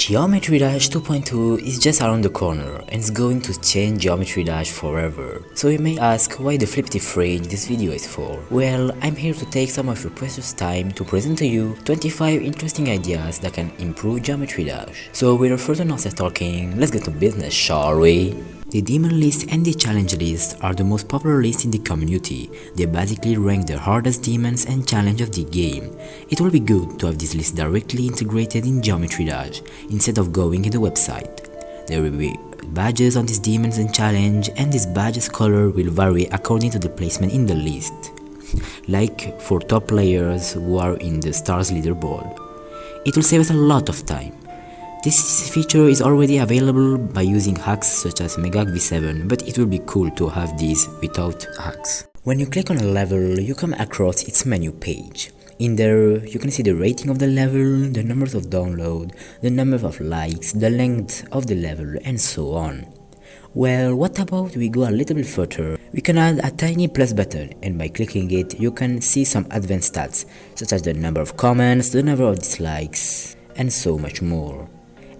Geometry Dash 2.2 is just around the corner and it's going to change Geometry Dash forever. So you may ask why the flippity fridge this video is for. Well, I'm here to take some of your precious time to present to you 25 interesting ideas that can improve Geometry Dash. So without further nonsense talking, let's get to business, shall we? The demon list and the challenge list are the most popular lists in the community. They basically rank the hardest demons and challenge of the game. It will be good to have this list directly integrated in Geometry Dash instead of going in the website. There will be badges on these demons and challenge, and this badge's color will vary according to the placement in the list. Like for top players who are in the stars leaderboard. It will save us a lot of time. This feature is already available by using hacks such as Mecha V7, but it will be cool to have these without hacks. When you click on a level, you come across its menu page. In there, you can see the rating of the level, the numbers of download, the number of likes, the length of the level, and so on. Well, what about we go a little bit further? We can add a tiny plus button, and by clicking it, you can see some advanced stats, such as the number of comments, the number of dislikes, and so much more.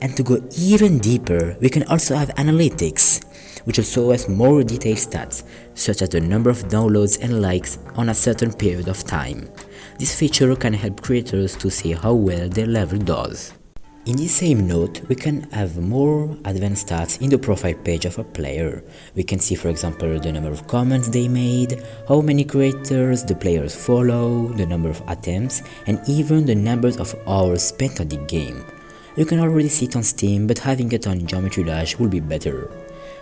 And to go even deeper, we can also have analytics, which will show us more detailed stats, such as the number of downloads and likes on a certain period of time. This feature can help creators to see how well their level does. In the same note, we can have more advanced stats in the profile page of a player. We can see, for example, the number of comments they made, how many creators the players follow, the number of attempts, and even the numbers of hours spent on the game. You can already see it on Steam, but having it on Geometry Dash will be better.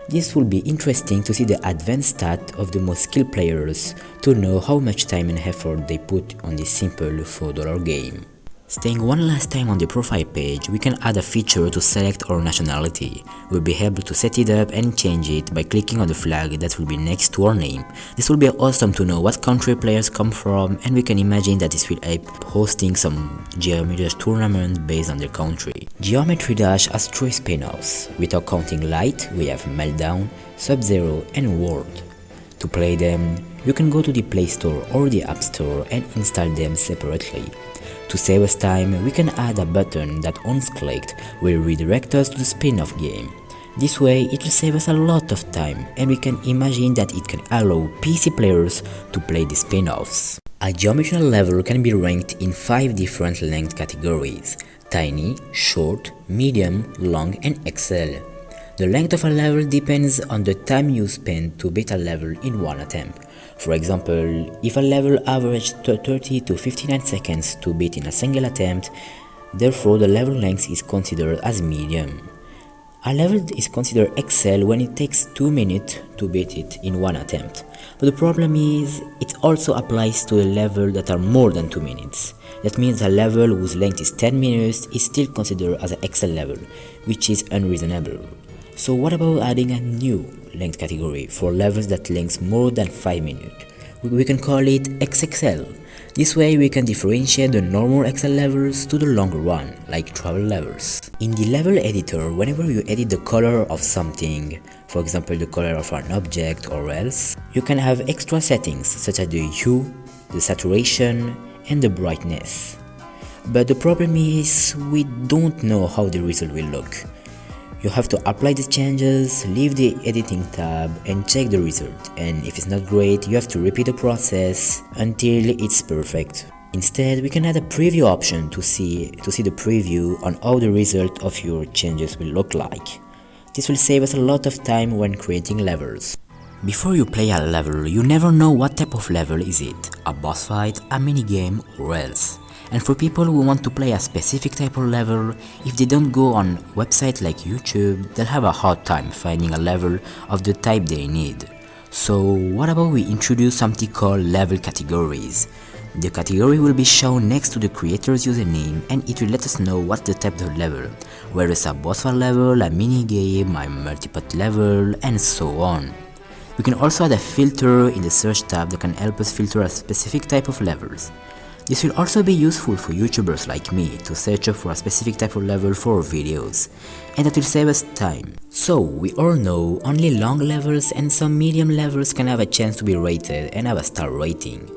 This will be interesting to see the advanced stat of the most skilled players, to know how much time and effort they put on this simple $4 game. Staying one last time on the profile page, we can add a feature to select our nationality. We'll be able to set it up and change it by clicking on the flag that will be next to our name. This will be awesome to know what country players come from, and we can imagine that this will help hosting some Geometry Dash tournament based on their country. Geometry Dash has 3 spin-offs. Without counting Light, we have Meltdown, Sub-Zero, and World. To play them, you can go to the Play Store or the App Store and install them separately. To save us time, we can add a button that once clicked will redirect us to the spin-off game. This way, it will save us a lot of time, and we can imagine that it can allow PC players to play the spin-offs. A geometry level can be ranked in 5 different length categories: tiny, short, medium, long, and XL. The length of a level depends on the time you spend to beat a level in one attempt. For example, if a level averaged 30 to 59 seconds to beat in a single attempt, therefore the level length is considered as medium. A level is considered XL when it takes 2 minutes to beat it in one attempt. But the problem is, it also applies to a level that are more than 2 minutes. That means a level whose length is 10 minutes is still considered as an XL level, which is unreasonable. So what about adding a new length category for levels that length more than 5 minutes? We can call it XXL. This way we can differentiate the normal XL levels to the longer one, like travel levels. In the level editor, whenever you edit the color of something, for example the color of an object or else, you can have extra settings such as the hue, the saturation, and the brightness. But the problem is, we don't know how the result will look. You have to apply the changes, leave the editing tab, and check the result, and if it's not great, you have to repeat the process until it's perfect. Instead, we can add a preview option to see the preview on how the result of your changes will look like. This will save us a lot of time when creating levels. Before you play a level, you never know what type of level is it, a boss fight, a minigame, or else. And for people who want to play a specific type of level, if they don't go on websites like YouTube, they'll have a hard time finding a level of the type they need. So what about we introduce something called level categories? The category will be shown next to the creator's username, and it will let us know what's the type of level, whether it's a boss fight level, a minigame, a multi-part level, and so on. We can also add a filter in the search tab that can help us filter a specific type of levels. This will also be useful for YouTubers like me to search up for a specific type of level for our videos, and that will save us time. So, we all know only long levels and some medium levels can have a chance to be rated and have a star rating.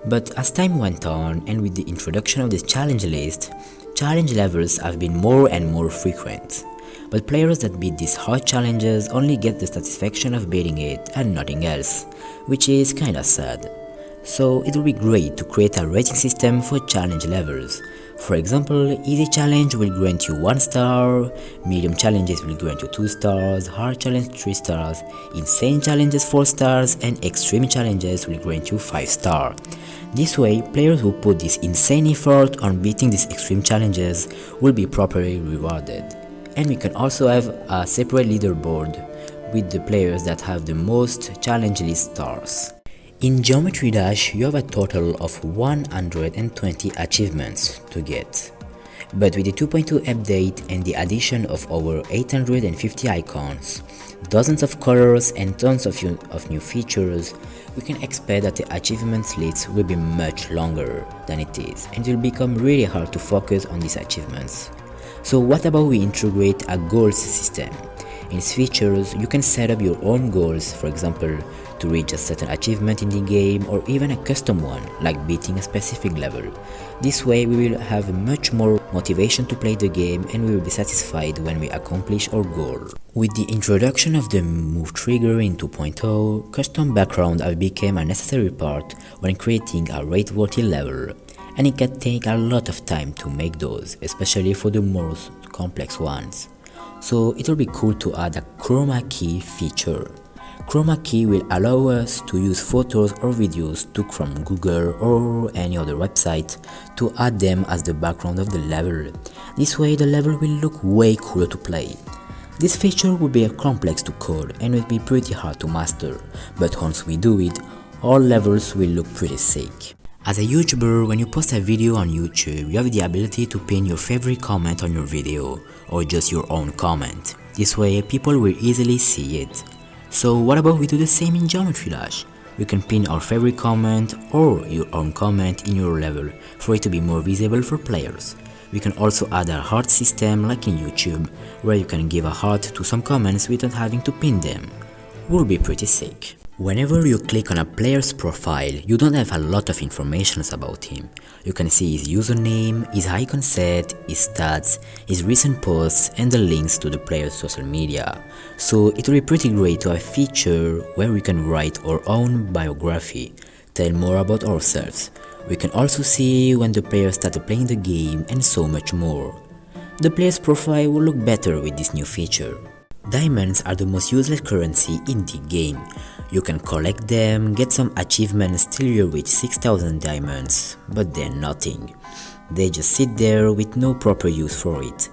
But as time went on, and with the introduction of this challenge list, Challenge levels have been more and more frequent, but players that beat these hard challenges only get the satisfaction of beating it and nothing else, which is kinda sad. So it would be great to create a rating system for challenge levels. For example, easy challenge will grant you 1 star, medium challenges will grant you 2 stars, hard challenge 3 stars, insane challenges 4 stars, and extreme challenges will grant you 5 stars. This way, players who put this insane effort on beating these extreme challenges will be properly rewarded. And we can also have a separate leaderboard with the players that have the most challenge list stars. In Geometry Dash, you have a total of 120 achievements to get. But with the 2.2 update and the addition of over 850 icons, dozens of colors and tons of new features, we can expect that the achievements list will be much longer than it is, and it will become really hard to focus on these achievements. So what about we integrate a goals system? In its features, you can set up your own goals, for example, to reach a certain achievement in the game, or even a custom one, like beating a specific level. This way we will have much more motivation to play the game, and we will be satisfied when we accomplish our goal. With the introduction of the move trigger in 2.0, custom background have become a necessary part when creating a rate-worthy level, and it can take a lot of time to make those, especially for the most complex ones. So it will be cool to add a Chroma Key feature. Chroma Key will allow us to use photos or videos took from Google or any other website to add them as the background of the level. This way the level will look way cooler to play. This feature will be complex to code and will be pretty hard to master, but once we do it, all levels will look pretty sick. As a YouTuber, when you post a video on YouTube, you have the ability to pin your favorite comment on your video, or just your own comment. This way, people will easily see it. So what about we do the same in Geometry Dash? You can pin our favorite comment or your own comment in your level for it to be more visible for players. We can also add a heart system like in YouTube, where you can give a heart to some comments without having to pin them. Will be pretty sick. Whenever you click on a player's profile, you don't have a lot of information about him. You can see his username, his icon set, his stats, his recent posts, and the links to the player's social media. So it will be pretty great to have a feature where we can write our own biography, tell more about ourselves. We can also see when the player started playing the game and so much more. The player's profile will look better with this new feature. Diamonds are the most useless currency in the game. You can collect them, get some achievements till you reach 6,000 diamonds, but then nothing. They just sit there with no proper use for it.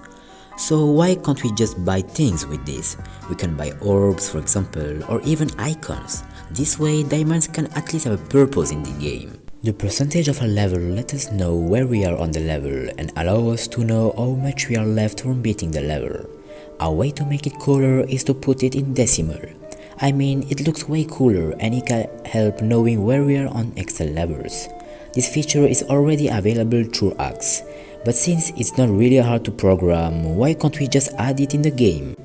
So why can't we just buy things with this? We can buy orbs, for example, or even icons. This way diamonds can at least have a purpose in the game. The percentage of a level lets us know where we are on the level and allow us to know how much we are left from beating the level. A way to make it cooler is to put it in decimal. I mean, it looks way cooler and it can help knowing where we are on Excel levels. This feature is already available through Axe, but since it's not really hard to program, why can't we just add it in the game?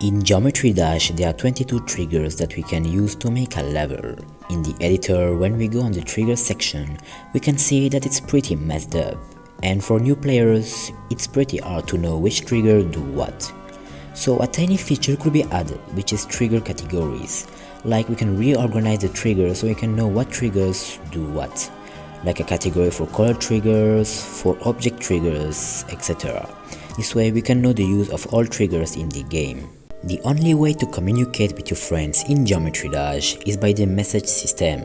In Geometry Dash, there are 22 triggers that we can use to make a level. In the editor, when we go on the trigger section, we can see that it's pretty messed up. And for new players, it's pretty hard to know which trigger do what. So a tiny feature could be added, which is trigger categories. Like we can reorganize the triggers so we can know what triggers do what. Like a category for color triggers, for object triggers, etc. This way we can know the use of all triggers in the game. The only way to communicate with your friends in Geometry Dash is by the message system.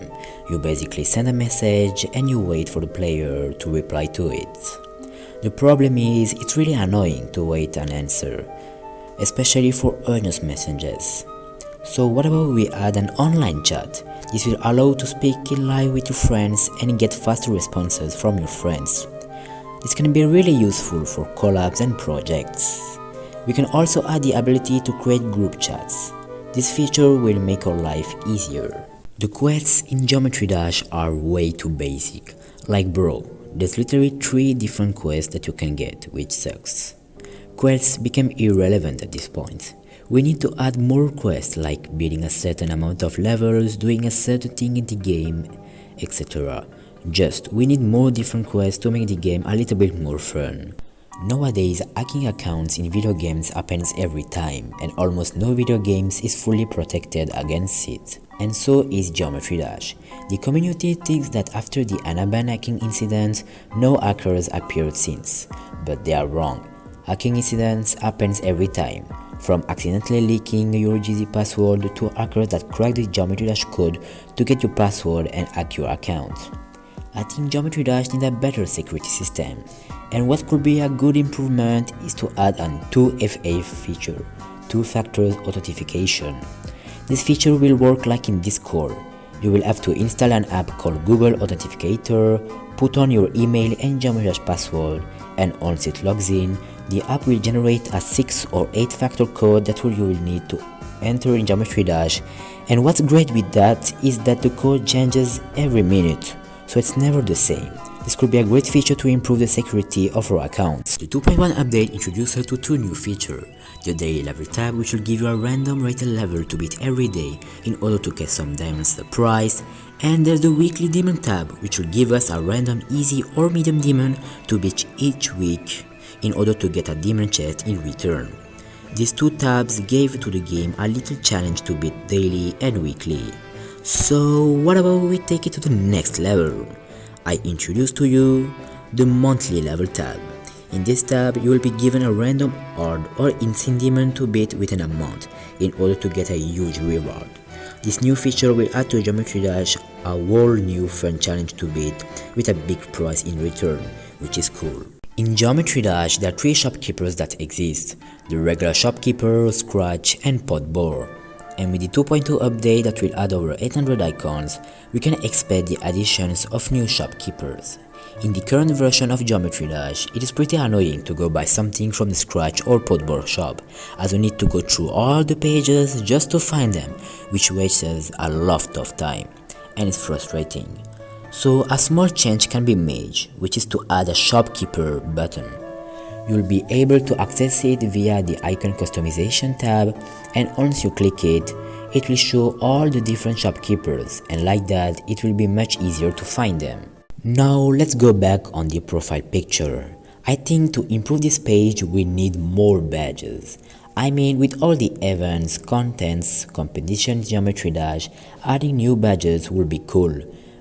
You basically send a message and you wait for the player to reply to it. The problem is, it's really annoying to wait an answer, especially for urgent messages. So what about we add an online chat? This will allow to speak in live with your friends and get faster responses from your friends. This can be really useful for collabs and projects. We can also add the ability to create group chats. This feature will make our life easier. The quests in Geometry Dash are way too basic. Like bro, there's literally 3 different quests that you can get, which sucks. Quests become irrelevant at this point. We need to add more quests like beating a certain amount of levels, doing a certain thing in the game, etc. We need more different quests to make the game a little bit more fun. Nowadays, hacking accounts in video games happens every time, and almost no video games is fully protected against it. And so is Geometry Dash. The community thinks that after the Anaban hacking incident, no hackers appeared since, but they are wrong. Hacking incidents happens every time, from accidentally leaking your GZ password to hackers that crack the Geometry Dash code to get your password and hack your account. I think Geometry Dash needs a better security system, and what could be a good improvement is to add a 2FA feature, two-factor authentication. This feature will work like in Discord. You will have to install an app called Google Authenticator, put on your email and Geometry Dash password, and once it logs in, the app will generate a 6 or 8 factor code that you will need to enter in Geometry Dash. And what's great with that is that the code changes every minute, so it's never the same. This could be a great feature to improve the security of our accounts. The 2.1 update introduces us to two new features. The daily level tab, which will give you a random rated level to beat every day in order to get some diamonds surprise, and there's the weekly demon tab, which will give us a random easy or medium demon to beat each week in order to get a demon chest in return. These two tabs gave to the game a little challenge to beat daily and weekly. So what about we take it to the next level? I introduce to you the monthly level tab. In this tab, you will be given a random odd or insane demon to beat within a month in order to get a huge reward. This new feature will add to Geometry Dash a whole new fun challenge to beat with a big prize in return, which is cool. In Geometry Dash, there are three shopkeepers that exist: the regular shopkeeper, Scratch, and Podbore. And with the 2.2 update that will add over 800 icons, we can expect the additions of new shopkeepers. In the current version of Geometry Dash, it is pretty annoying to go buy something from the Scratch or Podbore shop, as we need to go through all the pages just to find them, which wastes a lot of time, and it's frustrating. So a small change can be made, which is to add a shopkeeper button. You'll be able to access it via the icon customization tab, and once you click it, it will show all the different shopkeepers, and like that it will be much easier to find them. Now let's go back on the profile picture. I think to improve this page we need more badges. I mean, with all the events, contents, competitions, Geometry Dash, adding new badges will be cool.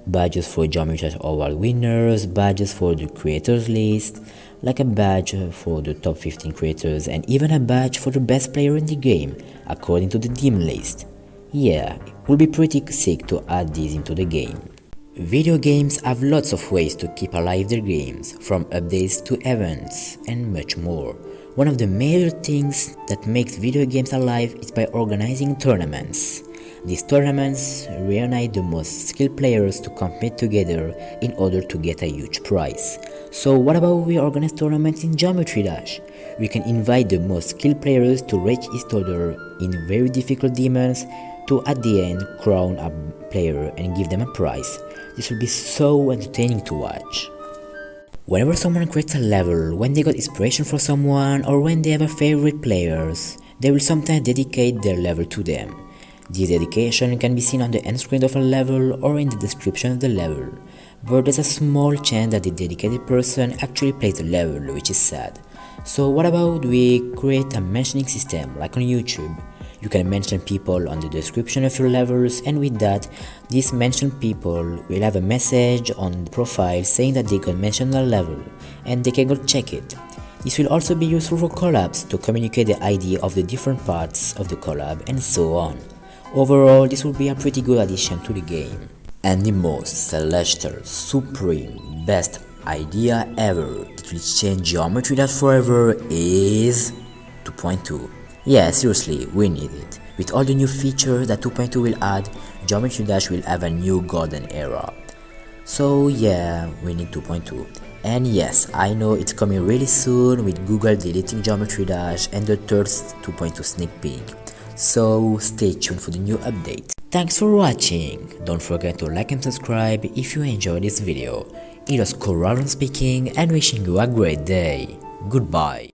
Badges for Geometry Dash Award winners, badges for the creators list, like a badge for the top 15 creators, and even a badge for the best player in the game, according to the demon list. Yeah, it would be pretty sick to add these into the game. Video games have lots of ways to keep alive their games, from updates to events, and much more. One of the major things that makes video games alive is by organizing tournaments. These tournaments reunite the most skilled players to compete together in order to get a huge prize. So what about we organize tournaments in Geometry Dash? We can invite the most skilled players to race each other in very difficult demons to at the end crown a player and give them a prize. This will be so entertaining to watch. Whenever someone creates a level, when they got inspiration for someone or when they have a favorite players, they will sometimes dedicate their level to them. This dedication can be seen on the end screen of a level or in the description of the level, but there's a small chance that the dedicated person actually plays the level, which is sad. So what about we create a mentioning system like on YouTube? You can mention people on the description of your levels, and with that, these mentioned people will have a message on the profile saying that they got mentioned on a level, and they can go check it. This will also be useful for collabs to communicate the ID of the different parts of the collab and so on. Overall, this will be a pretty good addition to the game. And the most celestial, supreme, best idea ever that will change Geometry Dash forever is 2.2. Yeah, seriously, we need it. With all the new features that 2.2 will add, Geometry Dash will have a new golden era. So yeah, we need 2.2. And yes, I know it's coming really soon with Google deleting Geometry Dash and the third 2.2 sneak peek. So stay tuned for the new update. Thanks for watching. Don't forget to like and subscribe if you enjoyed this video. It was Coralon speaking and wishing you a great day. Goodbye.